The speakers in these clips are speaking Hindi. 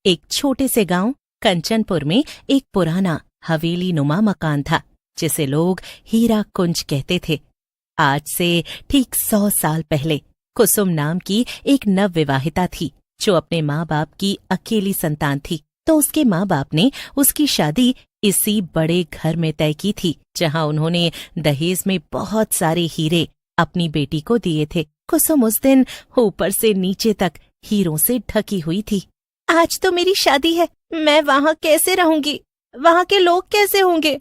एक छोटे से गांव कंचनपुर में एक पुराना हवेली नुमा मकान था जिसे लोग हीरा कुंज कहते थे। आज से ठीक 100 साल पहले कुसुम नाम की एक नवविवाहिता थी जो अपने माँ बाप की अकेली संतान थी। तो उसके माँ बाप ने उसकी शादी इसी बड़े घर में तय की थी जहाँ उन्होंने दहेज में बहुत सारे हीरे अपनी बेटी को दिए थे। कुसुम उस दिन ऊपर से नीचे तक हीरों से ढकी हुई थी। आज तो मेरी शादी है, मैं वहाँ कैसे रहूंगी? वहाँ के लोग कैसे होंगे?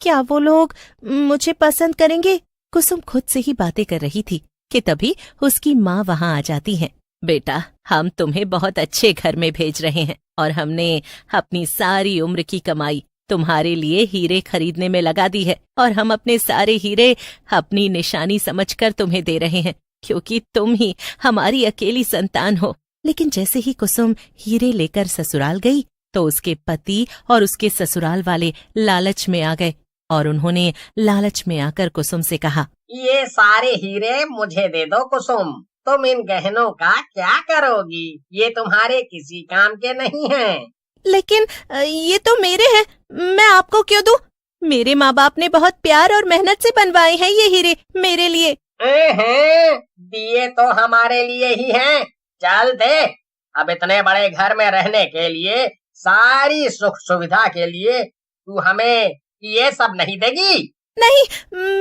क्या वो लोग मुझे पसंद करेंगे? कुसुम खुद से ही बातें कर रही थी कि तभी उसकी माँ वहाँ आ जाती है। बेटा, हम तुम्हें बहुत अच्छे घर में भेज रहे हैं और हमने अपनी सारी उम्र की कमाई तुम्हारे लिए हीरे खरीदने में लगा दी है और हम अपने सारे हीरे अपनी निशानी समझकर तुम्हें दे रहे हैं क्योंकि तुम ही हमारी अकेली संतान हो। लेकिन जैसे ही कुसुम हीरे लेकर ससुराल गई तो उसके पति और उसके ससुराल वाले लालच में आ गए और उन्होंने लालच में आकर कुसुम से कहा, ये सारे हीरे मुझे दे दो कुसुम, तुम इन गहनों का क्या करोगी? ये तुम्हारे किसी काम के नहीं हैं। लेकिन ये तो मेरे हैं, मैं आपको क्यों दूं? मेरे माँ बाप ने बहुत प्यार और मेहनत से बनवाए हैं ये हीरे मेरे लिए। दिए तो हमारे लिए ही हैं। चल दे, अब इतने बड़े घर में रहने के लिए, सारी सुख सुविधा के लिए तू हमें ये सब नहीं देगी? नहीं,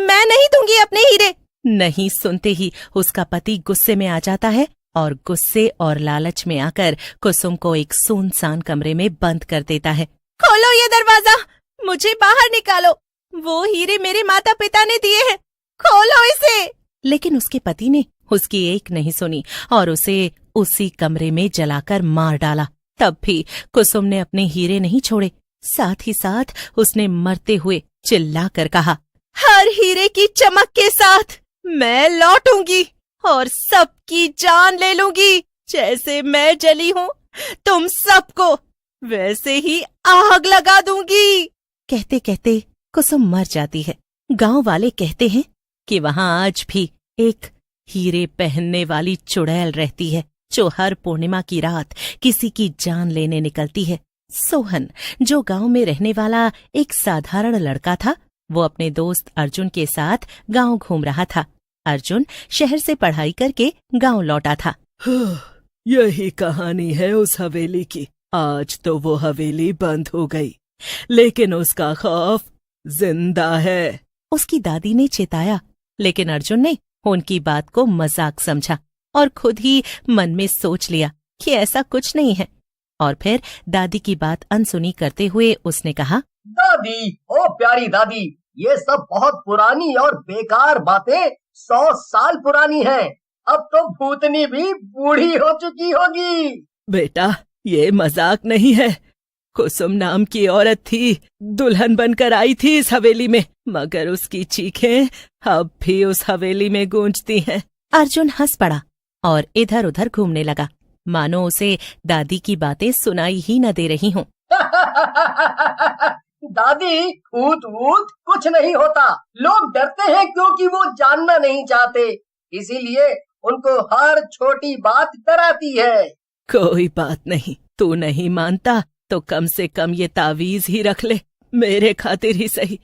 मैं नहीं दूंगी अपने हीरे। नहीं सुनते ही उसका पति गुस्से में आ जाता है और गुस्से और लालच में आकर कुसुम को एक सुनसान कमरे में बंद कर देता है। खोलो ये दरवाजा, मुझे बाहर निकालो, वो हीरे मेरे माता पिता ने दिए हैं, खोलो इसे। लेकिन उसके पति ने उसकी एक नहीं सुनी और उसे उसी कमरे में जलाकर मार डाला। तब भी कुसुम ने अपने हीरे नहीं छोड़े, साथ ही साथ उसने मरते हुए चिल्लाकर कहा, हर हीरे की चमक के साथ मैं लौटूंगी और सबकी जान ले लूंगी। जैसे मैं जली हूँ तुम सबको वैसे ही आग लगा दूंगी। कहते कहते कुसुम मर जाती है। गांव वाले कहते हैं कि वहां आज भी एक हीरे पहनने वाली चुड़ैल रहती है जो हर पूर्णिमा की रात किसी की जान लेने निकलती है। सोहन, जो गांव में रहने वाला एक साधारण लड़का था, वो अपने दोस्त अर्जुन के साथ गांव घूम रहा था। अर्जुन शहर से पढ़ाई करके गांव लौटा था। यही कहानी है उस हवेली की। आज तो वो हवेली बंद हो गई, लेकिन उसका खौफ जिंदा है। उसकी दादी ने चेताया, लेकिन अर्जुन ने उनकी बात को मजाक समझा और खुद ही मन में सोच लिया कि ऐसा कुछ नहीं है। और फिर दादी की बात अनसुनी करते हुए उसने कहा, दादी, ओ प्यारी दादी, ये सब बहुत पुरानी और बेकार बातें 100 साल पुरानी हैं। अब तो भूतनी भी बूढ़ी हो चुकी होगी। बेटा, ये मजाक नहीं है। कुसुम नाम की औरत थी, दुल्हन बनकर आई थी इस हवेली में, मगर उसकी चीखें अब भी उस हवेली में गूंजती हैं। अर्जुन हंस पड़ा और इधर उधर घूमने लगा, मानो उसे दादी की बातें सुनाई ही न दे रही हों। दादी, भूत वूत कुछ नहीं होता। लोग डरते हैं क्योंकि वो जानना नहीं चाहते, इसीलिए उनको हर छोटी बात डराती है। कोई बात नहीं, तू नहीं मानता तो कम से कम ये तावीज ही रख ले, मेरे खातिर ही सही।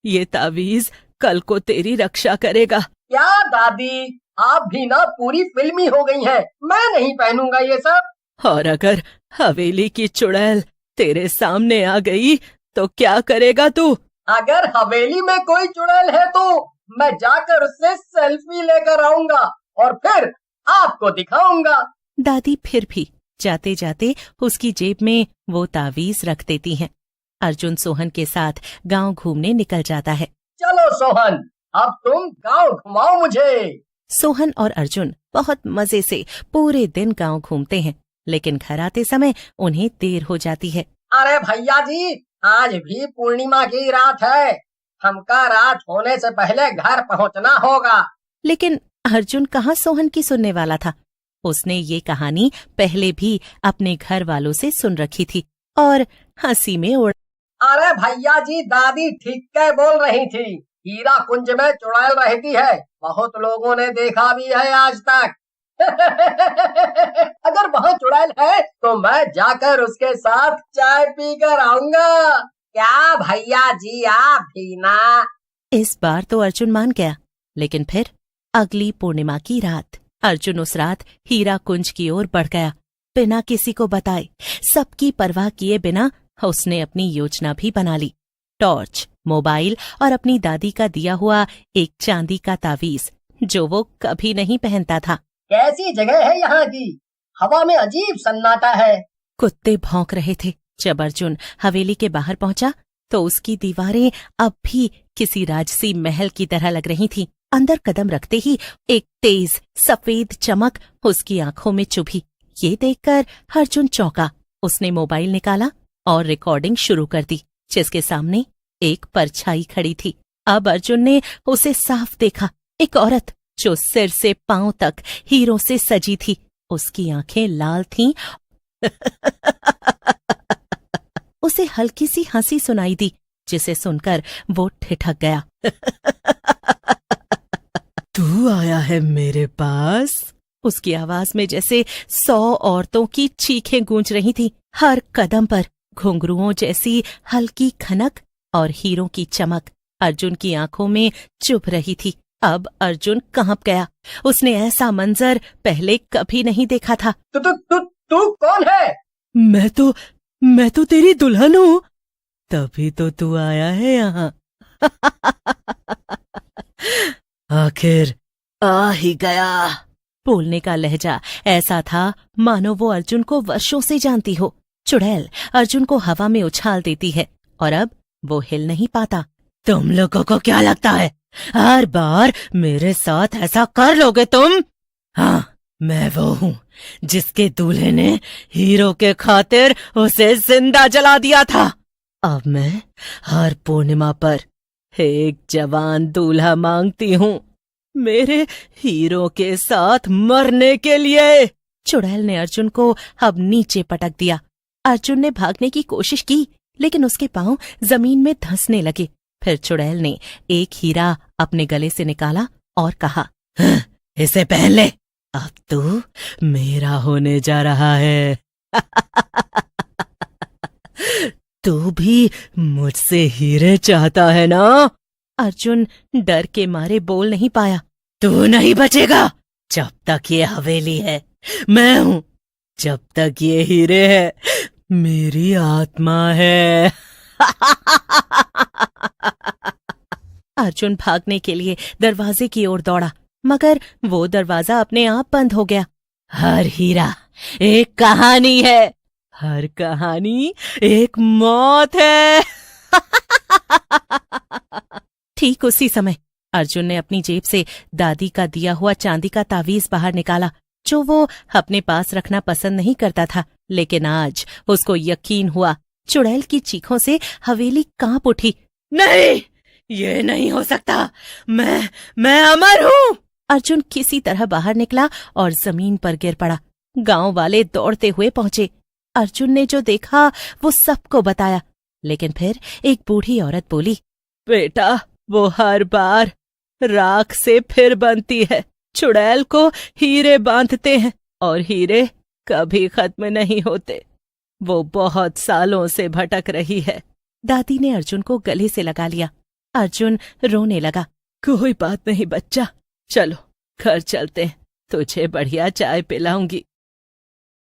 ये तावीज कल को तेरी रक्षा करेगा। क्या दादी, आप भी ना पूरी फिल्मी हो गई हैं। मैं नहीं पहनूंगा ये सब। और अगर हवेली की चुड़ैल तेरे सामने आ गई तो क्या करेगा तू? अगर हवेली में कोई चुड़ैल है तो मैं जाकर उससे सेल्फी लेकर आऊंगा और फिर आपको दिखाऊंगा। दादी फिर भी जाते जाते उसकी जेब में वो तावीज रख देती हैं। अर्जुन सोहन के साथ गांव घूमने निकल जाता है। चलो सोहन, अब तुम गांव घुमाओ मुझे। सोहन और अर्जुन बहुत मजे से पूरे दिन गांव घूमते हैं, लेकिन घर आते समय उन्हें देर हो जाती है। अरे भैया जी, आज भी पूर्णिमा की रात है, हमका रात होने से पहले घर पहुंचना होगा। लेकिन अर्जुन कहाँ सोहन की सुनने वाला था। उसने ये कहानी पहले भी अपने घर वालों से सुन रखी थी और हंसी में उड़। अरे भैया जी, दादी ठीक क्या बोल रही थी, हीरा कुंज में चुड़ैल रहती है। बहुत लोगों ने देखा भी है आज तक। अगर वहाँ चुड़ैल है तो मैं जाकर उसके साथ चाय पी कर आऊंगा। क्या भैया जी आप भी ना? इस बार तो अर्जुन मान गया, लेकिन फिर अगली पूर्णिमा की रात अर्जुन उस रात हीरा कुंज की ओर बढ़ गया। बिना किसी को बताए, सबकी परवाह किए बिना उसने अपनी योजना भी बना ली। टॉर्च, मोबाइल और अपनी दादी का दिया हुआ एक चांदी का तावीज जो वो कभी नहीं पहनता था। कैसी जगह है यहाँ की? हवा में अजीब सन्नाटा है। कुत्ते भौंक रहे थे। जब अर्जुन हवेली के बाहर पहुंचा तो उसकी दीवारें अब भी किसी राजसी महल की तरह लग रही थीं। अंदर कदम रखते ही एक तेज सफेद चमक उसकी आंखों में चुभी। ये देखकर अर्जुन चौंका। उसने मोबाइल निकाला और रिकॉर्डिंग शुरू कर दी, जिसके सामने एक परछाई खड़ी थी। अब अर्जुन ने उसे साफ देखा। एक औरत जो सिर से पांव तक हीरों से सजी थी। उसकी आंखें लाल थीं। उसे हल्की सी हंसी सुनाई दी, जिसे सुनकर वो ठिठक गया। तू आया है मेरे पास? उसकी आवाज में जैसे 100 औरतों की चीखें गूंज रही थीं। हर कदम पर घुंघरुओं जैसी हल्की खनक और हीरों की चमक अर्जुन की आंखों में चुभ रही थी। अब अर्जुन कांप गया। उसने ऐसा मंजर पहले कभी नहीं देखा था। तू कौन है? मैं तो तेरी दुल्हन हूँ। तभी तो तू आया है यहाँ। आखिर आ ही गया। बोलने का लहजा ऐसा था मानो वो अर्जुन को वर्षों से जानती हो। चुड़ैल अर्जुन को हवा में उछाल देती है और अब वो हिल नहीं पाता। तुम लोगों को क्या लगता है हर बार मेरे साथ ऐसा कर लोगे तुम? हाँ, मैं वो हूँ जिसके दूल्हे ने हीरो के खातिर उसे जिंदा जला दिया था। अब मैं हर पूर्णिमा पर एक जवान दूल्हा मांगती हूँ, मेरे हीरो के साथ मरने के लिए। चुड़ैल ने अर्जुन को अब नीचे पटक दिया। अर्जुन ने भागने की कोशिश की, लेकिन उसके पांव जमीन में धंसने लगे। फिर चुड़ैल ने एक हीरा अपने गले से निकाला और कहा, इसे पहन ले, अब तू मेरा होने जा रहा है। तू भी मुझसे हीरे चाहता है ना? अर्जुन डर के मारे बोल नहीं पाया। तू नहीं बचेगा जब तक ये हवेली है। मैं हूँ जब तक ये हीरे है। मेरी आत्मा है। अर्जुन भागने के लिए दरवाजे की ओर दौड़ा, मगर वो दरवाजा अपने आप बंद हो गया। हर हीरा एक कहानी है, हर कहानी एक मौत है। ठीक उसी समय अर्जुन ने अपनी जेब से दादी का दिया हुआ चांदी का तावीज बाहर निकाला, जो वो अपने पास रखना पसंद नहीं करता था। लेकिन आज उसको यकीन हुआ। चुड़ैल की चीखों से हवेली कांप उठी। नहीं, ये नहीं हो सकता। मैं अमर हूँ। अर्जुन किसी तरह बाहर निकला और जमीन पर गिर पड़ा। गांव वाले दौड़ते हुए पहुंचे। अर्जुन ने जो देखा वो सबको बताया, लेकिन फिर एक बूढ़ी औरत बोली, बेटा, वो हर बार राख से फिर बनती है। चुड़ैल को हीरे बांधते हैं और हीरे कभी खत्म नहीं होते। वो बहुत सालों से भटक रही है। दादी ने अर्जुन को गले से लगा लिया। अर्जुन रोने लगा। कोई बात नहीं बच्चा, चलो घर चलते हैं, तुझे बढ़िया चाय पिलाऊंगी।